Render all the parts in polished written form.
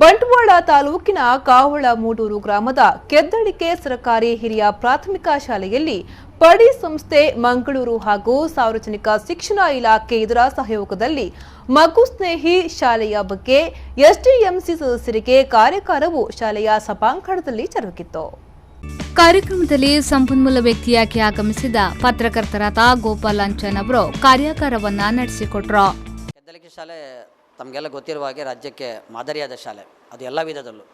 ಬಂಟ್ವಾಳ ತಾಲೂಕಿನ ಕಾವಳಮೂಡೂರು ಗ್ರಾಮದ ಕೆದ್ದಳಿಕೆ ಸರ್ಕಾರಿ ಹಿರಿಯ ಪ್ರಾಥಮಿಕ ಶಾಲೆಯಲ್ಲಿ ಪಡಿ ಸಂಸ್ಥೆ ಮಂಗಳೂರು ಹಾಗೂ ಸಾರ್ವಜನಿಕ ಶಿಕ್ಷಣ ಇಲಾಖೆ ಇದರ ಸಹಯೋಗದಲ್ಲಿ ಮಗು ಸ್ನೇಹಿ ಶಾಲೆಯ ಬಗ್ಗೆ ಎಸ್ಡಿಎಂಸಿ ಸದಸ್ಯರಿಗೆ ಕಾರ್ಯಾಗಾರವು ಶಾಲೆಯ ಸಭಾಂಗಣದಲ್ಲಿ ಜರುಗಿತು. ಕಾರ್ಯಕ್ರಮದಲ್ಲಿ ಸಂಪನ್ಮೂಲ ವ್ಯಕ್ತಿಯಾಗಿ ಆಗಮಿಸಿದ ಪತ್ರಕರ್ತರಾದ ಗೋಪಾಲ್ ಅಂಚನ್ ಅವರು ಕಾರ್ಯಾಗಾರವನ್ನ ನಡೆಸಿಕೊಟ್ರು. ಕೆದ್ದಳಿಕೆ ಶಾಲೆ ತಮಗೆಲ್ಲ ಗೊತ್ತಿರುವ ಹಾಗೆ ರಾಜ್ಯಕ್ಕೆ ಮಾದರಿಯಾದ ಶಾಲೆ. ಅದು ಎಲ್ಲ ವಿಧದಲ್ಲೂ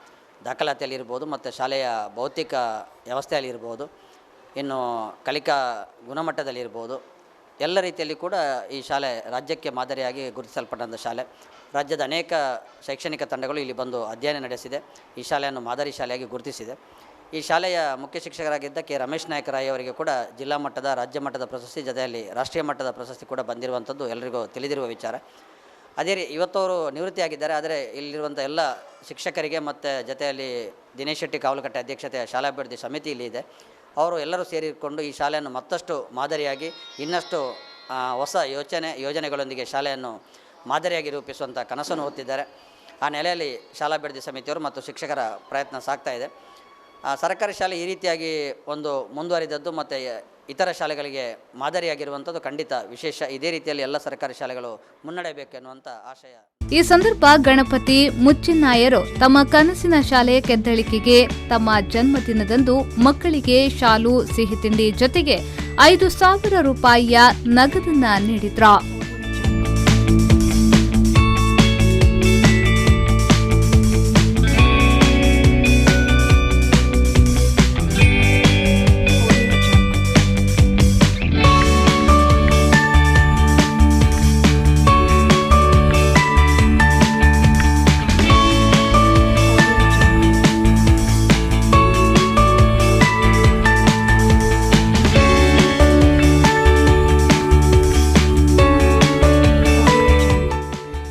ದಾಖಲಾತಿಯಲ್ಲಿರ್ಬೋದು ಮತ್ತು ಶಾಲೆಯ ಭೌತಿಕ ವ್ಯವಸ್ಥೆಯಲ್ಲಿರ್ಬೋದು, ಇನ್ನು ಕಲಿಕಾ ಗುಣಮಟ್ಟದಲ್ಲಿರ್ಬೋದು, ಎಲ್ಲ ರೀತಿಯಲ್ಲಿ ಕೂಡ ಈ ಶಾಲೆ ರಾಜ್ಯಕ್ಕೆ ಮಾದರಿಯಾಗಿ ಗುರುತಿಸಲ್ಪಟ್ಟಂಥ ಶಾಲೆ. ರಾಜ್ಯದ ಅನೇಕ ಶೈಕ್ಷಣಿಕ ತಂಡಗಳು ಇಲ್ಲಿ ಬಂದು ಅಧ್ಯಯನ ನಡೆಸಿದೆ. ಈ ಶಾಲೆಯನ್ನು ಮಾದರಿ ಶಾಲೆಯಾಗಿ ಗುರುತಿಸಿದೆ. ಈ ಶಾಲೆಯ ಮುಖ್ಯ ಶಿಕ್ಷಕರಾಗಿದ್ದ ಕೆ ರಮೇಶ್ ನಾಯಕ ರಾಯ್ ಅವರಿಗೆ ಕೂಡ ಜಿಲ್ಲಾ ಮಟ್ಟದ, ರಾಜ್ಯ ಮಟ್ಟದ ಪ್ರಶಸ್ತಿ, ಜೊತೆಯಲ್ಲಿ ರಾಷ್ಟ್ರೀಯ ಮಟ್ಟದ ಪ್ರಶಸ್ತಿ ಕೂಡ ಬಂದಿರುವಂಥದ್ದು ಎಲ್ಲರಿಗೂ ತಿಳಿದಿರುವ ವಿಚಾರ. ಅದೇ ಇವತ್ತವರು ನಿವೃತ್ತಿಯಾಗಿದ್ದಾರೆ. ಆದರೆ ಇಲ್ಲಿರುವಂಥ ಎಲ್ಲ ಶಿಕ್ಷಕರಿಗೆ ಮತ್ತು ಜೊತೆಯಲ್ಲಿ ದಿನೇಶ್ ಶೆಟ್ಟಿ ಕಾವಲುಕಟ್ಟೆ ಅಧ್ಯಕ್ಷತೆಯ ಶಾಲಾಭಿವೃದ್ಧಿ ಸಮಿತಿ ಇಲ್ಲಿ ಇದೆ. ಅವರು ಎಲ್ಲರೂ ಸೇರಿಕೊಂಡು ಈ ಶಾಲೆಯನ್ನು ಮತ್ತಷ್ಟು ಮಾದರಿಯಾಗಿ ಇನ್ನಷ್ಟು ಹೊಸ ಯೋಜನೆಗಳೊಂದಿಗೆ ಶಾಲೆಯನ್ನು ಮಾದರಿಯಾಗಿ ರೂಪಿಸುವಂಥ ಕನಸನ್ನು ಹೊತ್ತಿದ್ದಾರೆ. ಆ ನೆಲೆಯಲ್ಲಿ ಶಾಲಾಭಿವೃದ್ಧಿ ಸಮಿತಿಯವರು ಮತ್ತು ಶಿಕ್ಷಕರ ಪ್ರಯತ್ನ ಸಾಗ್ತಾ ಇದೆ. ಸರ್ಕಾರಿ ಶಾಲೆ ಈ ರೀತಿಯಾಗಿ ಒಂದು ಮುಂದುವರಿದದ್ದು ಮತ್ತು ಇತರ ಶಾಲೆಗಳಿಗೆ ಮಾದರಿಯಾಗಿರುವಂಥದ್ದು ಖಂಡಿತ ವಿಶೇಷ. ಇದೇ ರೀತಿಯಲ್ಲಿ ಎಲ್ಲ ಸರ್ಕಾರಿ ಶಾಲೆಗಳು ಮುನ್ನಡೆಯಬೇಕು ಎನ್ನುವಂಥ ಆಶಯ. ಈ ಸಂದರ್ಭ ಗಣಪತಿ ಮುಚ್ಚಿನಾಯರು ತಮ್ಮ ಕನಸಿನ ಶಾಲೆಯ ಕೆದ್ದಳಿಕೆಗೆ ತಮ್ಮ ಜನ್ಮದಿನದಂದು ಮಕ್ಕಳಿಗೆ ಶಾಲು, ಸಿಹಿ ತಿಂಡಿ ಜೊತೆಗೆ 5,000 ರೂಪಾಯಿಯ ನಗದನ್ನ ನೀಡಿದ್ರು.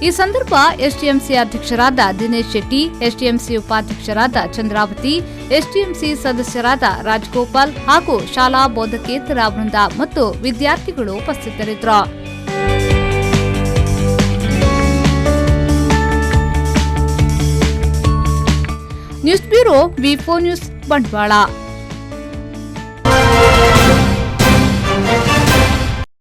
ಈ ಸಂದರ್ಭ ಎಸ್ಡಿಎಂಸಿ ಅಧ್ಯಕ್ಷರಾದ ದಿನೇಶ್ ಶೆಟ್ಟಿ, ಎಸ್ಡಿಎಂಸಿ ಉಪಾಧ್ಯಕ್ಷರಾದ ಚಂದ್ರಾವತಿ, ಎಸ್ಡಿಎಂಸಿ ಸದಸ್ಯರಾದ ರಾಜಗೋಪಾಲ್ ಹಾಗೂ ಶಾಲಾ ಬೋಧಕೇತರ ವೃಂದ ಮತ್ತು ವಿದ್ಯಾರ್ಥಿಗಳು ಉಪಸ್ಥಿತರಿದ್ದರು. ನ್ಯೂಸ್ ಬ್ಯೂರೋ, ವಿ4 ನ್ಯೂಸ್, ಬಂಟ್ವಾಳ.